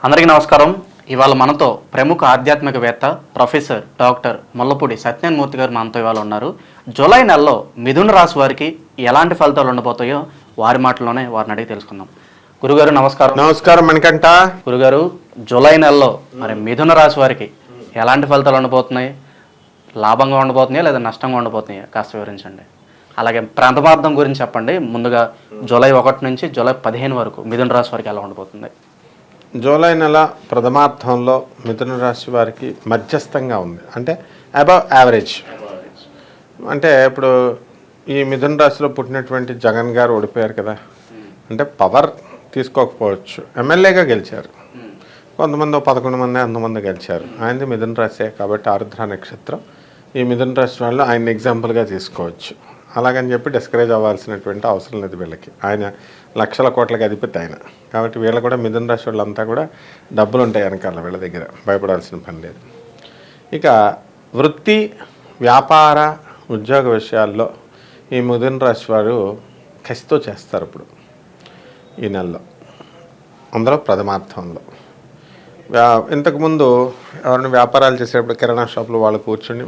అందరికీ నమస్కారం. ఇవాళ మనతో ప్రముఖ ఆధ్యాత్మికవేత్త ప్రొఫెసర్ డాక్టర్ ముల్లపూడి సత్యనారాయణమూర్తి గారు మనతో ఇవాళ ఉన్నారు. జూలై నెలలో మిథున రాశి వారికి ఎలాంటి ఫలితాలు ఉండబోతాయో వారి మాటల్లోనే వారిని అడిగి తెలుసుకుందాం. గురుగారు నమస్కారం. నమస్కారం మణికంఠ. గురుగారు, జూలై నెలలో మరి మిథున రాశి వారికి ఎలాంటి ఫలితాలు ఉండబోతున్నాయి? లాభంగా ఉండబోతున్నాయా లేదా నష్టంగా ఉండబోతున్నాయా కాస్త వివరించండి. అలాగే ప్రాంతమార్థం గురించి చెప్పండి. ముందుగా జూలై 1 నుంచి జూలై 15 వరకు మిథున రాశి వారికి ఎలా ఉండబోతుంది? జూలై నెల ప్రథమార్థంలో మిథున రాశి వారికి మధ్యస్థంగా ఉంది, అంటే అబవ్ యావరేజ్. అంటే ఇప్పుడు ఈ మిథున రాశిలో పుట్టినటువంటి జగన్ గారు ఓడిపోయారు కదా, అంటే పవర్ తీసుకోకపోవచ్చు, ఎమ్మెల్యేగా గెలిచారు. కొంతమంది 11 మంది అంతమంది గెలిచారు. ఆయనది మిథున రాశే కాబట్టి ఆరుద్ర నక్షత్రం. ఈ మిథున రాశి వాళ్ళు ఆయన ఎగ్జాంపుల్గా తీసుకోవచ్చు. అలాగని చెప్పి డిస్కరేజ్ అవ్వాల్సినటువంటి అవసరం లేదు వీళ్ళకి. ఆయన లక్షల కోట్లకి అధిపతి ఆయన కాబట్టి వీళ్ళు కూడా మిథున రాశి వాళ్ళంతా కూడా డబ్బులు ఉంటాయి వెనకాల, వీళ్ళ దగ్గర భయపడాల్సిన పని లేదు. ఇక వృత్తి, వ్యాపార, ఉద్యోగ విషయాల్లో ఈ మిథున రాశి వారు కసితో చేస్తారు ఇప్పుడు ఈ నెలలో, అందులో ప్రథమార్థంలో. ఇంతకుముందు ఎవరైనా వ్యాపారాలు చేసేటప్పుడు కిరాణా షాపులు వాళ్ళు కూర్చొని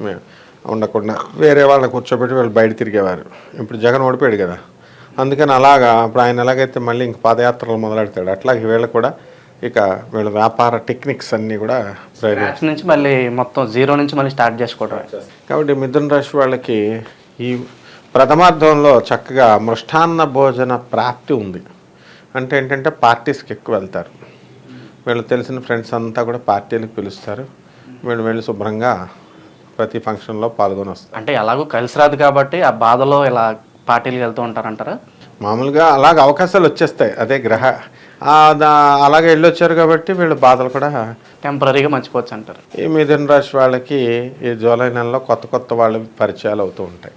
ఉండకుండా వేరే వాళ్ళని కూర్చోబెట్టి వాళ్ళు బయట తిరిగేవారు. ఇప్పుడు జగన్ ఓడిపోయాడు కదా, అందుకని అలాగా ఇప్పుడు ఆయన ఎలాగైతే మళ్ళీ ఇంక పాదయాత్రలు మొదలెడతాడు, అట్లాగే వీళ్ళు కూడా ఇక వీళ్ళ వ్యాపార టెక్నిక్స్ అన్నీ కూడా నుంచి మళ్ళీ మొత్తం జీరో నుంచి మళ్ళీ స్టార్ట్ చేసుకోవడం. కాబట్టి మిథున రాశి వాళ్ళకి ఈ ప్రథమార్థంలో చక్కగా మృష్టాన్న భోజన ప్రాప్తి ఉంది. అంటే ఏంటంటే పార్టీస్కి ఎక్కువ వెళ్తారు. వీళ్ళు తెలిసిన ఫ్రెండ్స్ అంతా కూడా పార్టీలకు పిలుస్తారు. వీళ్ళు వెళ్ళి శుభ్రంగా ప్రతి ఫంక్షన్లో పాల్గొని వస్తారు. అంటే ఎలాగో కలిసి రాదు కాబట్టి ఆ బాధలో ఇలా పార్టీలకు వెళ్తూ ఉంటారంటారా? మామూలుగా అలాగ అవకాశాలు వచ్చేస్తాయి, అదే గ్రహ అలాగే వెళ్ళొచ్చారు కాబట్టి వీళ్ళు బాధలు కూడా టెంపరీగా మర్చిపోవచ్చు అంటారు. ఈ మిథున రాశి వాళ్ళకి ఈ జూలై నెలలో కొత్త కొత్త వాళ్ళ పరిచయాలు అవుతూ ఉంటాయి.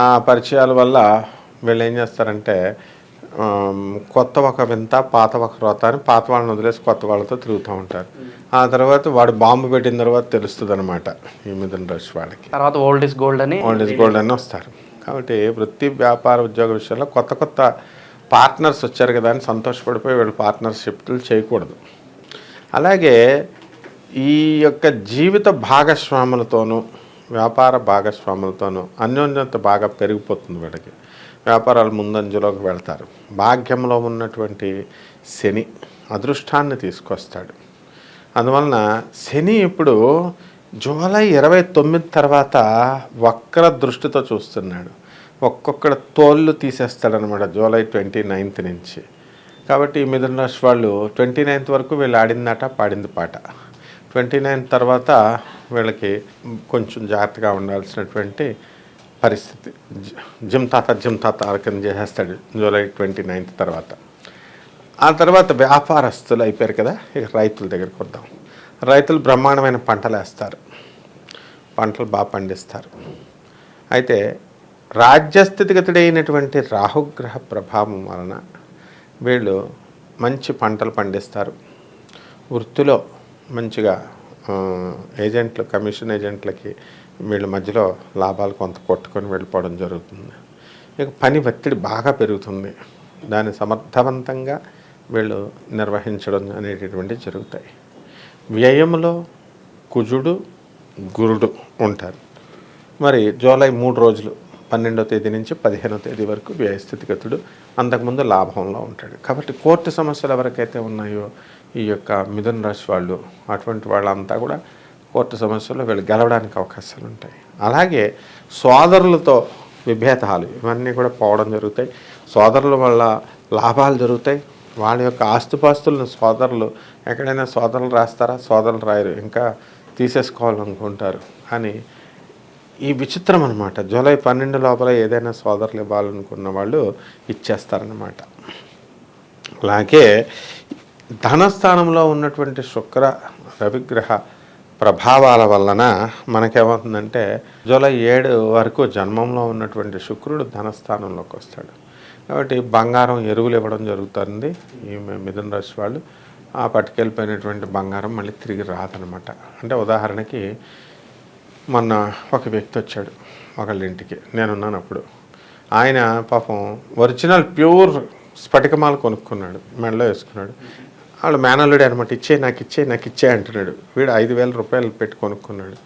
ఆ పరిచయాల వల్ల వీళ్ళు ఏం చేస్తారంటే కొత్త ఒక వింత పాత ఒక రోత అని పాత వాళ్ళని వదిలేసి కొత్త వాళ్ళతో తిరుగుతూ ఉంటారు. ఆ తర్వాత వాడు బాంబు పెట్టిన తర్వాత తెలుస్తుంది అనమాట ఈ మిథున రాశి వాళ్ళకి. తర్వాత ఓల్డ్ ఇస్ గోల్డ్ అని వస్తారు. కాబట్టి వృత్తి, వ్యాపార, ఉద్యోగ విషయాల్లో కొత్త కొత్త పార్ట్నర్స్ వచ్చారు కదా అని సంతోషపడిపోయి వీళ్ళు పార్ట్నర్షిప్లు చేయకూడదు. అలాగే ఈ యొక్క జీవిత భాగస్వాములతోనూ వ్యాపార భాగస్వాములతోనూ అన్యోన్యత బాగా పెరిగిపోతుంది. వీళ్ళకి వ్యాపారాలు ముందంజలోకి వెళ్తారు. భాగ్యంలో ఉన్నటువంటి శని అదృష్టాన్ని తీసుకొస్తాడు. అందువలన శని ఇప్పుడు జూలై 29 తర్వాత వక్ర దృష్టితో చూస్తున్నాడు. ఒక్కొక్కడ తోళ్ళు తీసేస్తాడనమాట జూలై 29 నుంచి. కాబట్టి ఈ మిథున రాశి వాళ్ళు 29 వరకు వీళ్ళు ఆడిందట పాడింది పాట. 29 తర్వాత వీళ్ళకి కొంచెం జాగ్రత్తగా ఉండాల్సినటువంటి పరిస్థితి. జిమ్ తాత ఆరకం చేసేస్తాడు జూలై 29 తర్వాత. ఆ తర్వాత వ్యాపారస్తులు అయిపోయారు కదా, ఇక రైతుల దగ్గరికి వద్దాం. రైతులు బ్రహ్మాండమైన పంటలు వేస్తారు, పంటలు బాగా పండిస్తారు. అయితే రాజ్యస్థితిగతుడైనటువంటి రాహుగ్రహ ప్రభావం వలన వీళ్ళు మంచి పంటలు పండిస్తారు. వృత్తిలో మంచిగా ఏజెంట్లు, కమిషన్ ఏజెంట్లకి వీళ్ళ మధ్యలో లాభాలు కొంత కొట్టుకొని వెళ్ళిపోవడం జరుగుతుంది. ఇక పని ఒత్తిడి బాగా పెరుగుతుంది. దాన్ని సమర్థవంతంగా వీళ్ళు నిర్వహించడం అనేటటువంటివి జరుగుతాయి. వ్యయంలో కుజుడు, గురుడు ఉంటారు. మరి జూలై 3 రోజులు 12వ తేదీ నుంచి 15వ తేదీ వరకు వ్యయస్థితిగతుడు, అంతకుముందు లాభంలో ఉంటాడు. కాబట్టి కోర్టు సమస్యలు ఎవరికైతే ఉన్నాయో ఈ యొక్క మిథున రాశి వాళ్ళు, అటువంటి వాళ్ళంతా కూడా కోర్టు సమస్యల్లో వీళ్ళు గెలవడానికి అవకాశాలు ఉంటాయి. అలాగే సోదరులతో విభేదాలు ఇవన్నీ కూడా పోవడం జరుగుతాయి. సోదరుల వల్ల లాభాలు జరుగుతాయి. వాళ్ళ యొక్క ఆస్తుపాస్తులను సోదరులు ఎక్కడైనా సోదరులు రాస్తారా? సోదరులు రాయరు, ఇంకా తీసేసుకోవాలనుకుంటారు. కానీ ఈ విచిత్రం అనమాట, జూలై 12 లోపల ఏదైనా సోదరులు ఇవ్వాలనుకున్న వాళ్ళు ఇచ్చేస్తారన్నమాట. అలాగే ధనస్థానంలో ఉన్నటువంటి శుక్ర రవిగ్రహ ప్రభావాల వలన మనకేమవుతుందంటే జూలై 7 వరకు జన్మంలో ఉన్నటువంటి శుక్రుడు ధనస్థానంలోకి వస్తాడు. కాబట్టి బంగారం, ఎరువులు ఇవ్వడం జరుగుతుంది ఈ మిథున రాశి వాళ్ళు. ఆ పట్టుకెళ్ళిపోయినటువంటి బంగారం మళ్ళీ తిరిగి రాదనమాట. అంటే ఉదాహరణకి మొన్న ఒక వ్యక్తి వచ్చాడు ఒకళ్ళ ఇంటికి, నేనున్నాను అప్పుడు. ఆయన పాపం ఒరిజినల్ ప్యూర్ స్ఫటికమాల కొనుక్కున్నాడు, మెడలో వేసుకున్నాడు. వాళ్ళు మేనల్లుడే అనమాట, నాకు ఇచ్చే అంటున్నాడు. వీడు 5,000 రూపాయలు పెట్టి కొనుక్కున్నాడు.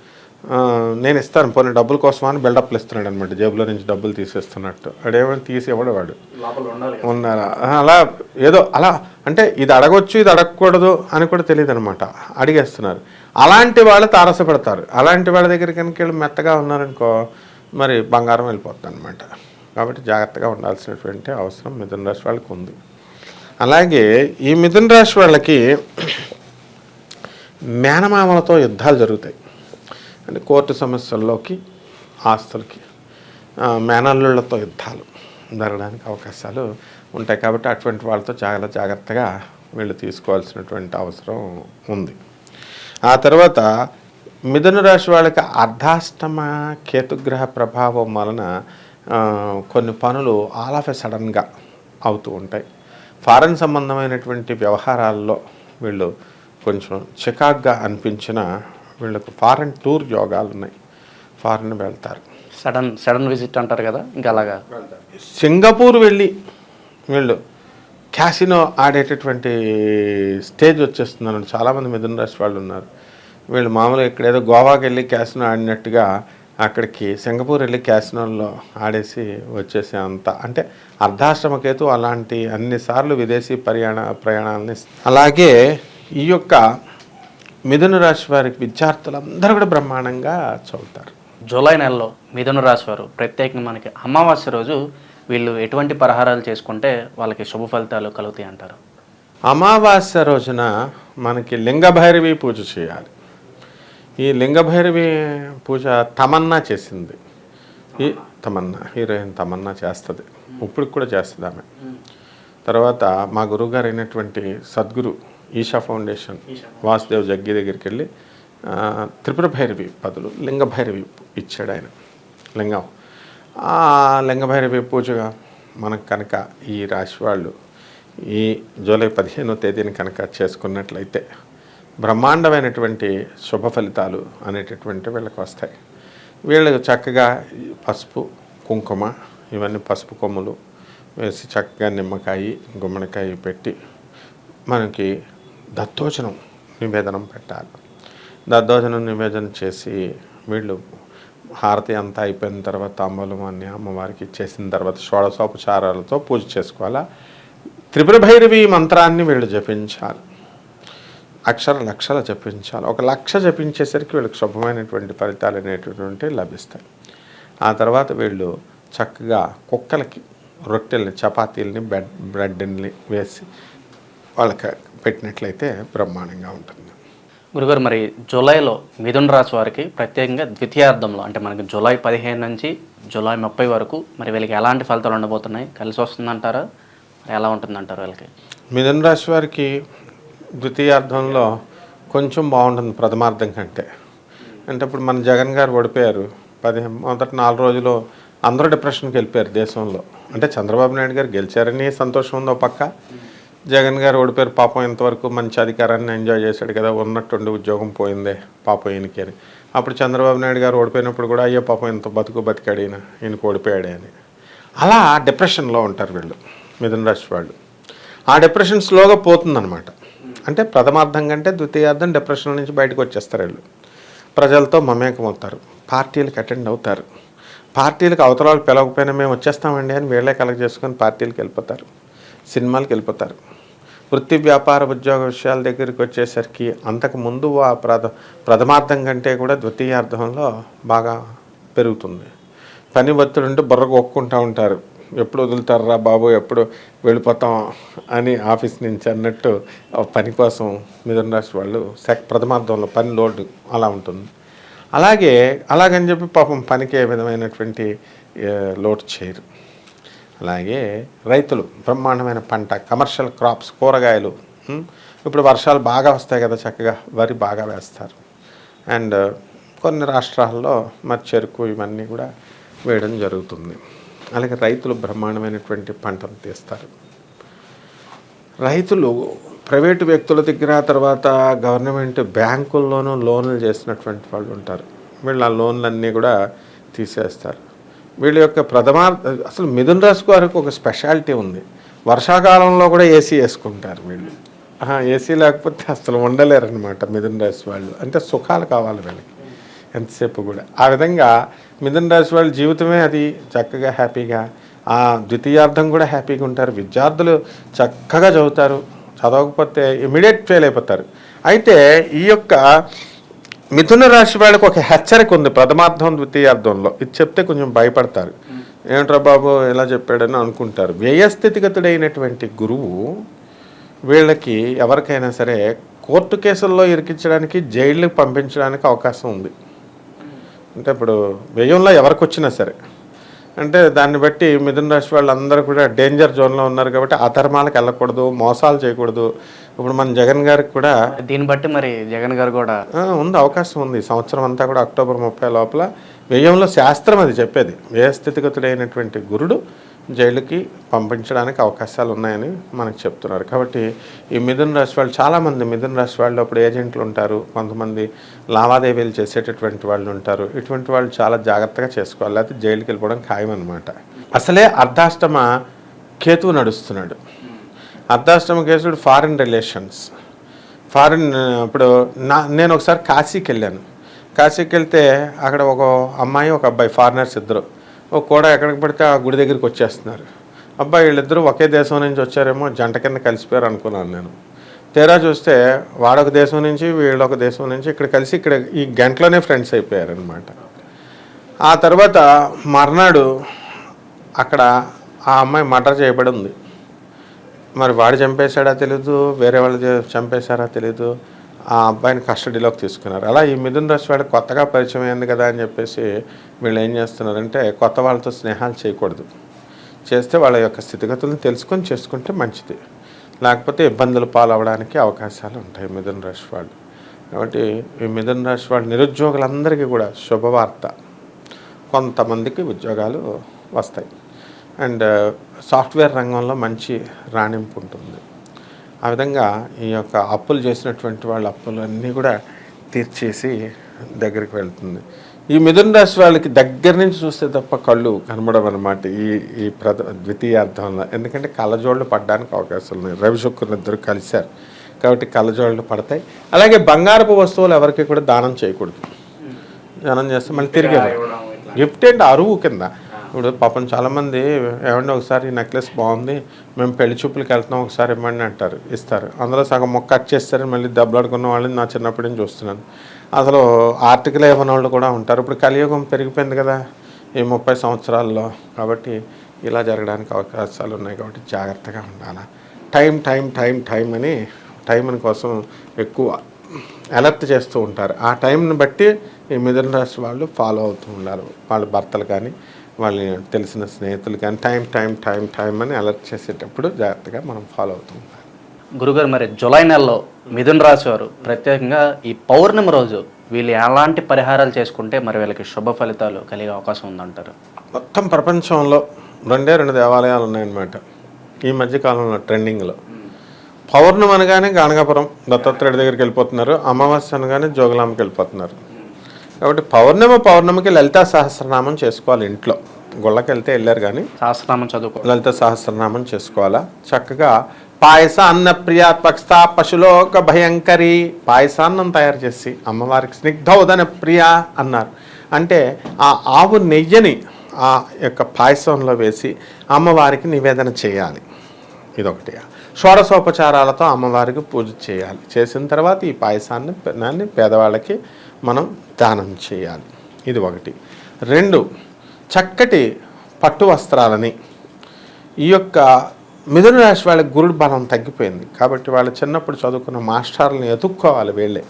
నేను ఇస్తాను పోనీ డబ్బుల కోసం అని బిల్డప్లు ఇస్తున్నాడు అనమాట, జేబులో నుంచి డబ్బులు తీసేస్తున్నట్టు. వాడేమో తీసి ఇవ్వడు, వాడు ఉన్నారా అలా ఏదో అలా అంటే ఇది అడగొచ్చు ఇది అడగకూడదు అని కూడా తెలియదు అనమాట, అడిగేస్తున్నారు. అలాంటి వాళ్ళు తారసపడతారు. అలాంటి వాళ్ళ దగ్గర కనుక వెళ్ళి మెత్తగా ఉన్నారనుకో మరి బంగారం వెళ్ళిపోతుంది అనమాట. కాబట్టి జాగ్రత్తగా ఉండాల్సినటువంటి అవసరం మిథున రాశి వాళ్ళకి ఉంది. అలాగే ఈ మిథున రాశి వాళ్ళకి మేనమామలతో యుద్ధాలు జరుగుతాయి. అంటే కోర్టు సమస్యల్లోకి, ఆస్తులకి, మేనల్లుళ్ళతో యుద్ధాలు జరగడానికి అవకాశాలు ఉంటాయి. కాబట్టి అటువంటి వాళ్ళతో చాలా జాగ్రత్తగా వీళ్ళు తీసుకోవాల్సినటువంటి అవసరం ఉంది. ఆ తర్వాత మిథున రాశి వాళ్ళకి అర్ధాష్టమ కేతుగ్రహ ప్రభావం వలన కొన్ని పనులు ఆల్ ఆఫ్ ఎ సడన్గా అవుతూ ఉంటాయి. ఫారెన్ సంబంధమైనటువంటి వ్యవహారాల్లో వీళ్ళు కొంచెం చికాగ్గా అనిపించిన వీళ్ళకు ఫారెన్ టూర్ యోగాలు ఉన్నాయి, ఫారెన్ వెళ్తారు. సడన్ విజిట్ అంటారు కదా, ఇంకా అలాగా సింగపూర్ వెళ్ళి వీళ్ళు క్యాసినో ఆడేటటువంటి స్టేజ్ వచ్చేస్తుందని చాలామంది మిథున రాశి వాళ్ళు ఉన్నారు. వీళ్ళు మామూలుగా ఇక్కడ ఏదో గోవాకి వెళ్ళి క్యాసినో ఆడినట్టుగా అక్కడికి సింగపూర్ వెళ్ళి క్యాసినోల్లో ఆడేసి వచ్చేసే అంత అంటే అర్ధాశ్రమకేతు అలాంటి అన్నిసార్లు విదేశీ ప్రయాణాలని. అలాగే ఈ యొక్క మిథున రాశి వారికి విద్యార్థులందరూ కూడా బ్రహ్మాండంగా చదువుతారు. జూలై నెలలో మిథున రాశి వారు ప్రత్యేకంగా మనకి అమావాస్య రోజు వీళ్ళు ఎటువంటి పరిహారాలు చేసుకుంటే వాళ్ళకి శుభ ఫలితాలు కలుగుతాయి అంటారు? అమావాస్య రోజున మనకి లింగభైరవి పూజ చేయాలి. ఈ లింగభైరవి పూజ తమన్నా చేసింది. ఈ హీరోయిన్ తమన్నా చేస్తుంది, ఇప్పుడు కూడా చేస్తుంది ఆమె. తర్వాత మా గురువుగారు అయినటువంటి సద్గురు ఈషా ఫౌండేషన్ వాసుదేవ్ జగ్గి దగ్గరికి వెళ్ళి త్రిపుర భైరవి బదులు లింగభైరవి ఇచ్చాడు ఆయన లింగం. ఆ లింగభైరవి పూజగా మనకు కనుక ఈ రాశి వాళ్ళు ఈ జూలై 15వ తేదీని కనుక చేసుకున్నట్లయితే బ్రహ్మాండమైనటువంటి శుభ ఫలితాలు అనేటటువంటి వీళ్ళకి వస్తాయి. వీళ్ళు చక్కగా పసుపు కుంకుమ ఇవన్నీ పసుపు కొమ్ములు వేసి చక్కగా నిమ్మకాయ గుమ్మడికాయ పెట్టి మనకి దత్తోజనం నివేదనం పెట్టాలి. దద్దోజనం నివేదన చేసి వీళ్ళు హారతి అంతా అయిపోయిన తర్వాత తాంబూలం అన్ని అమ్మవారికి ఇచ్చేసిన తర్వాత షోడశోపచారాలతో పూజ చేసుకోవాలా. త్రిపుర భైరవి మంత్రాన్ని వీళ్ళు జపించాలి, లక్షలు జపించాలి. 1,00,000 జపించేసరికి వీళ్ళకి శుభమైనటువంటి ఫలితాలు అనేటటువంటి లభిస్తాయి. ఆ తర్వాత వీళ్ళు చక్కగా కుక్కలకి రొట్టెల్ని చపాతీలని బ్రెడ్ని వేసి వాళ్ళకి పెట్టినట్లయితే బ్రహ్మాండంగా ఉంటుంది. గురుగారు, మరి జూలైలో మిథున రాశి వారికి ప్రత్యేకంగా ద్వితీయార్థంలో అంటే మనకి జూలై 15 నుంచి జూలై 30 వరకు మరి వీళ్ళకి ఎలాంటి ఫలితాలు ఉండబోతున్నాయి? కలిసి వస్తుందంటారా, ఎలా ఉంటుందంటారు వీళ్ళకి? మిథున రాశి వారికి ద్వితీయార్థంలో కొంచెం బాగుంటుంది ప్రథమార్థం కంటే. అంటే ఇప్పుడు మన జగన్ గారు ఓడిపోయారు. మొదటి 4 రోజులు అందరూ డిప్రెషన్కి వెళ్ళిపోయారు దేశంలో. అంటే చంద్రబాబు నాయుడు గారు గెలిచారని సంతోషం ఉందో పక్క, జగన్ గారు ఓడిపోయారు పాపం, ఇంతవరకు మంచి అధికారాన్ని ఎంజాయ్ చేశాడు కదా, ఉన్నట్టుండి ఉద్యోగం పోయిందే పాపం ఈయనకి అని. అప్పుడు చంద్రబాబు నాయుడు గారు ఓడిపోయినప్పుడు కూడా అయ్యో పాపం ఇంత బతికాడు ఈయనకు ఓడిపోయాడే అని అలా డిప్రెషన్లో ఉంటారు వీళ్ళు మిథున రాశి వాళ్ళు. ఆ డిప్రెషన్ స్లోగా పోతుందన్నమాట. అంటే ప్రథమార్థం కంటే ద్వితీయార్థం డిప్రెషన్ నుంచి బయటకు వచ్చేస్తారు వీళ్ళు. ప్రజలతో మమేకమవుతారు, పార్టీలకు అటెండ్ అవుతారు. పార్టీలకు అవతరాలు పిలవకపోయినా మేము వచ్చేస్తామండి అని వీళ్ళే కలెక్ట్ చేసుకొని పార్టీలకు వెళ్ళిపోతారు, సినిమాలకు వెళ్ళిపోతారు. వృత్తి వ్యాపార ఉద్యోగ విషయాల దగ్గరికి వచ్చేసరికి అంతకుముందు ప్రథమార్థం కంటే కూడా ద్వితీయార్థంలో బాగా పెరుగుతుంది. పని ఒత్తిడి ఉంటే బుర్రకు ఒక్కుంటూ ఉంటారు, ఎప్పుడు వదులుతారా బాబు, ఎప్పుడు వెళ్ళిపోతాం అని ఆఫీస్ నుంచి అన్నట్టు పని కోసం మిథున రాశి వాళ్ళు ప్రథమార్థంలో పని లోడ్ అలా ఉంటుంది. అలాగని చెప్పి పాపం పనికి ఏ విధమైనటువంటి లోడ్ చేయరు. అలాగే రైతులు బ్రహ్మాండమైన పంట, కమర్షియల్ క్రాప్స్, కూరగాయలు. ఇప్పుడు వర్షాలు బాగా వస్తాయి కదా, చక్కగా వరి బాగా వేస్తారు. అండ్ కొన్ని రాష్ట్రాల్లో మరి చెరుకు ఇవన్నీ కూడా వేయడం జరుగుతుంది. అలాగే రైతులు బ్రహ్మాండమైనటువంటి పంటలు తీస్తారు. రైతులు ప్రైవేటు వ్యక్తుల దగ్గర తర్వాత గవర్నమెంట్ బ్యాంకుల్లోనూ లోన్లు చేసినటువంటి వాళ్ళు ఉంటారు. వీళ్ళు ఆ లోన్లన్నీ కూడా తీసేస్తారు. వీళ్ళ యొక్క అసలు మిథున రాశి వారికి ఒక స్పెషాలిటీ ఉంది, వర్షాకాలంలో కూడా ఏసీ వేసుకుంటారు వీళ్ళు. ఏసీ లేకపోతే అసలు ఉండలేరనమాట మిథున రాశి వాళ్ళు. అంటే సుఖాలు కావాలి వీళ్ళకి ఎంతసేపు కూడా. ఆ విధంగా మిథున రాశి వాళ్ళ జీవితమే అది చక్కగా హ్యాపీగా, ఆ ద్వితీయార్థం కూడా హ్యాపీగా ఉంటారు. విద్యార్థులు చక్కగా చదువుతారు, చదవకపోతే ఇమీడియట్ ఫెయిల్ అయిపోతారు. అయితే ఈ యొక్క మిథున రాశి వాళ్ళకి ఒక హెచ్చరిక ఉంది ప్రథమార్థం ద్వితీయార్థంలో. ఇది చెప్తే కొంచెం భయపడతారు, ఏమిట్రా బాబు ఇలా చెప్పాడని అనుకుంటారు. వ్యయస్థితిగతుడైనటువంటి గురువు వీళ్ళకి ఎవరికైనా సరే కోర్టు కేసుల్లో ఇరికించడానికి, జైళ్ళకి పంపించడానికి అవకాశం ఉంది. అంటే ఇప్పుడు వ్యయంలో ఎవరికి వచ్చినా సరే, అంటే దాన్ని బట్టి మిథున రాశి వాళ్ళందరూ కూడా డేంజర్ జోన్లో ఉన్నారు కాబట్టి అధర్మాలకు వెళ్ళకూడదు, మోసాలు చేయకూడదు. ఇప్పుడు మన జగన్ గారికి కూడా దీన్ని బట్టి మరి జగన్ గారు కూడా ఉంది, అవకాశం ఉంది. సంవత్సరం అంతా కూడా అక్టోబర్ 30 లోపల వ్యయంలో శాస్త్రం అది చెప్పేది, వ్యయస్థితిగతుడైనటువంటి గురుడు జైలుకి పంపించడానికి అవకాశాలు ఉన్నాయని మనకు చెప్తున్నారు. కాబట్టి ఈ మిథున రాశి వాళ్ళు చాలామంది, మిథున రాశి వాళ్ళు అప్పుడు ఏజెంట్లు ఉంటారు, కొంతమంది లావాదేవీలు చేసేటటువంటి వాళ్ళు ఉంటారు. ఇటువంటి వాళ్ళు చాలా జాగ్రత్తగా చేసుకోవాలి, లేకపోతే జైలుకి వెళ్ళిపోవడం ఖాయం అనమాట. అసలే అర్ధాష్టమ కేతువు నడుస్తున్నాడు. అర్ధాష్టమ కేతుడు ఫారిన్ రిలేషన్స్, ఇప్పుడు నేను ఒకసారి కాశీకి వెళ్ళాను. కాశీకి వెళ్తే అక్కడ ఒక అమ్మాయి ఒక అబ్బాయి ఫారినర్స్ ఇద్దరు కూడా ఎక్కడికి పడితే ఆ గుడి దగ్గరికి వచ్చేస్తున్నారు. అబ్బాయి వీళ్ళిద్దరూ ఒకే దేశం నుంచి వచ్చారేమో, జంట కింద కలిసిపోయారు అనుకున్నాను నేను. తీరా చూస్తే వాడొక దేశం నుంచి వీళ్ళొక దేశం నుంచి ఇక్కడ కలిసి ఇక్కడ ఈ గంటలోనే ఫ్రెండ్స్ అయిపోయారు అనమాట. ఆ తర్వాత మర్నాడు అక్కడ ఆ అమ్మాయి మర్డర్ చేయబడి ఉంది. మరి వాడు చంపేశాడా తెలీదు, వేరే వాళ్ళు చంపేశారా తెలీదు. ఆ అబ్బాయిని కస్టడీలోకి తీసుకున్నారు. అలా ఈ మిథున రాశి వాడికి కొత్తగా పరిచయం అయింది కదా అని చెప్పేసి వీళ్ళు ఏం చేస్తున్నారంటే కొత్త వాళ్ళతో స్నేహాలు చేయకూడదు. చేస్తే వాళ్ళ యొక్క స్థితిగతులను తెలుసుకొని చేసుకుంటే మంచిది, లేకపోతే ఇబ్బందులు పాలవడానికి అవకాశాలు ఉంటాయి మిథున రాశి వాళ్ళు. కాబట్టి ఈ మిథున రాశి వాళ్ళు నిరుద్యోగులందరికీ కూడా శుభవార్త, కొంతమందికి ఉద్యోగాలు వస్తాయి. అండ్ సాఫ్ట్వేర్ రంగంలో మంచి రాణింపు ఉంటుంది. ఆ విధంగా ఈ యొక్క అప్పులు చేసినటువంటి వాళ్ళ అప్పులు అన్నీ కూడా తీర్చేసి దగ్గరికి వెళ్తుంది. ఈ మిథున రాశి వాళ్ళకి దగ్గర నుంచి చూస్తే తప్ప కళ్ళు కనబడవు అనమాట ఈ ద్వితీయార్థంలో. ఎందుకంటే కళ్ళజోళ్ళు పడడానికి అవకాశాలు ఉన్నాయి. రవి శుక్రులు ఇద్దరు కలిశారు కాబట్టి కళ్ళజోళ్ళు పడతాయి. అలాగే బంగారపు వస్తువులు ఎవరికి కూడా దానం చేయకూడదు. దానం చేస్తే మళ్ళీ తిరిగి గిఫ్ట్ ఏంటి అరువు కింద. ఇప్పుడు పాపం చాలామంది ఏమంటే ఒకసారి ఈ నెక్లెస్ బాగుంది, మేము పెళ్లి చూపులకి వెళ్తున్నాం, ఒకసారి ఇవ్వండి అంటారు, ఇస్తారు. అందులో సగం మొక్క కట్ చేస్తారని మళ్ళీ దెబ్బలాడుకున్న వాళ్ళని నా చిన్నప్పటి నుంచి చూస్తున్నాను. అసలు ఆర్టికల్ ఇవ్వని వాళ్ళు కూడా ఉంటారు. ఇప్పుడు కలియుగం పెరిగిపోయింది కదా ఈ 30 సంవత్సరాల్లో. కాబట్టి ఇలా జరగడానికి అవకాశాలు ఉన్నాయి. కాబట్టి జాగ్రత్తగా ఉండాలి. టైం అని టైం కోసం ఎక్కువ అలర్ట్ చేస్తూ ఉంటారు. ఆ టైంని బట్టి ఈ మిథున రాశి వాళ్ళు ఫాలో అవుతూ ఉండాలి. వాళ్ళ భర్తలు కానీ వాళ్ళని తెలిసిన స్నేహితులు కానీ టైం అని అలర్ట్ చేసేటప్పుడు జాగ్రత్తగా మనం ఫాలో అవుతూ ఉంటాం. గురుగారు, మరి జూలై నెలలో మిథున రాశి వారు ప్రత్యేకంగా ఈ పౌర్ణమి రోజు వీళ్ళు ఎలాంటి పరిహారాలు చేసుకుంటే మరి వీళ్ళకి శుభ ఫలితాలు కలిగే అవకాశం ఉందంటారు? మొత్తం ప్రపంచంలో 2 దేవాలయాలు ఉన్నాయన్నమాట ఈ మధ్యకాలంలో ట్రెండింగ్లో. పౌర్ణమి అనగానే గానగాపురం దత్తాత్రేయుడి దగ్గరికి వెళ్ళిపోతున్నారు, అమావాస్య అనగానే జోగులాంబకి వెళ్ళిపోతున్నారు. కాబట్టి పౌర్ణమికి లలితా సహస్రనామం చేసుకోవాలి. ఇంట్లో గుళ్ళకి వెళ్తే వెళ్ళారు కానీ సహస్రనామం చదువుకో, లలిత సహస్రనామం చేసుకోవాలా. చక్కగా పాయస అన్న ప్రియ పక్ష పశులోక భయంకరి, పాయసాన్నం తయారు చేసి అమ్మవారికి స్నిగ్ధోదన ప్రియ అన్నారు. అంటే ఆ ఆవు నెయ్యిని ఆ యొక్క పాయసంలో వేసి అమ్మవారికి నివేదన చేయాలి. ఇదొకటి. షోడశోపచారాలతో అమ్మవారికి పూజ చేయాలి. చేసిన తర్వాత ఈ పాయసాన్ని పేదవాళ్ళకి మనం దానం చేయాలి. ఇది ఒకటి. 2, చక్కటి పట్టు వస్త్రాలని. ఈ యొక్క మిథున రాశి వాళ్ళకి గురుడు బలం తగ్గిపోయింది కాబట్టి వాళ్ళు చిన్నప్పుడు చదువుకున్న మాస్టర్లను ఎతుక్కోవాలి. వీళ్ళే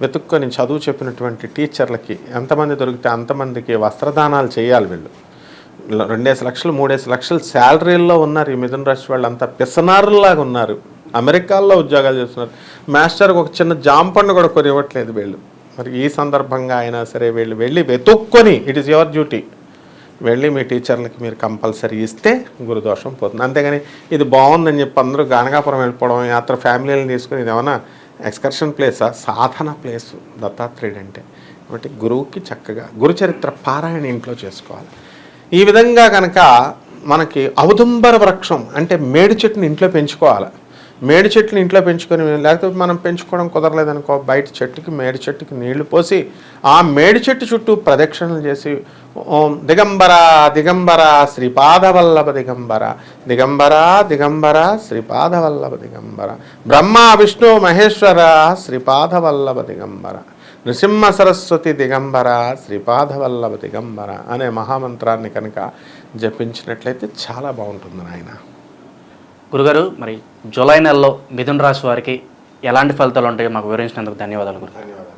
వెతుక్కొని చదువు చెప్పినటువంటి టీచర్లకి ఎంతమంది దొరికితే అంతమందికి వస్త్రదానాలు చేయాలి. వీళ్ళు 2 లక్షలు 3 లక్షలు శాలరీల్లో ఉన్నారు. ఈ మిథున రాశి వాళ్ళు అంతా పిసనారులాగా ఉన్నారు. అమెరికాల్లో ఉద్యోగాలు చేస్తున్నారు. మాస్టర్కి ఒక చిన్న జాంపండు కూడా కొని ఇవ్వట్లేదు వీళ్ళు. మరి ఈ సందర్భంగా అయినా సరే వీళ్ళు వెళ్ళి వెతుక్కొని, ఇట్ ఈస్ యువర్ డ్యూటీ, వెళ్ళి మీ టీచర్లకి మీరు కంపల్సరీ ఇస్తే గురుదోషం పోతుంది. అంతేగాని ఇది బాగుందని చెప్పి అందరూ గానగాపురం వెళ్ళిపోవడం, యాత్ర ఫ్యామిలీని తీసుకుని ఇది ఏమైనా ఎక్స్కర్షన్ ప్లేసా? సాధన ప్లేసు దత్తాత్రేయుడు అంటే. కాబట్టి గురువుకి చక్కగా గురుచరిత్ర పారాయణ ఇంట్లో చేసుకోవాలి. ఈ విధంగా కనుక మనకి ఔదుంబర వృక్షం అంటే మేడి చెట్టుని ఇంట్లో పెంచుకోవాలి. మేడి చెట్లు ఇంట్లో పెంచుకొని, లేకపోతే మనం పెంచుకోవడం కుదరలేదనుకో, బయట చెట్టుకి మేడి చెట్టుకి నీళ్లు పోసి ఆ మేడి చెట్టు చుట్టూ ప్రదక్షిణలు చేసి ఓం దిగంబర దిగంబర శ్రీపాదవల్లభ దిగంబర దిగంబర దిగంబర శ్రీపాదవల్లభ దిగంబర బ్రహ్మ విష్ణు మహేశ్వర శ్రీపాదవల్లభ దిగంబర నృసింహ సరస్వతి దిగంబర శ్రీపాదవల్లభ దిగంబర అనే మహామంత్రాన్ని కనుక జపించినట్లయితే చాలా బాగుంటుంది నాయన. గురుగారు, మరి జూలై నెలలో మిథున రాశి వారికి ఎలాంటి ఫలితాలు ఉంటాయో మాకు వివరించినందుకు ధన్యవాదాలు గురు. ధన్యవాదాలు.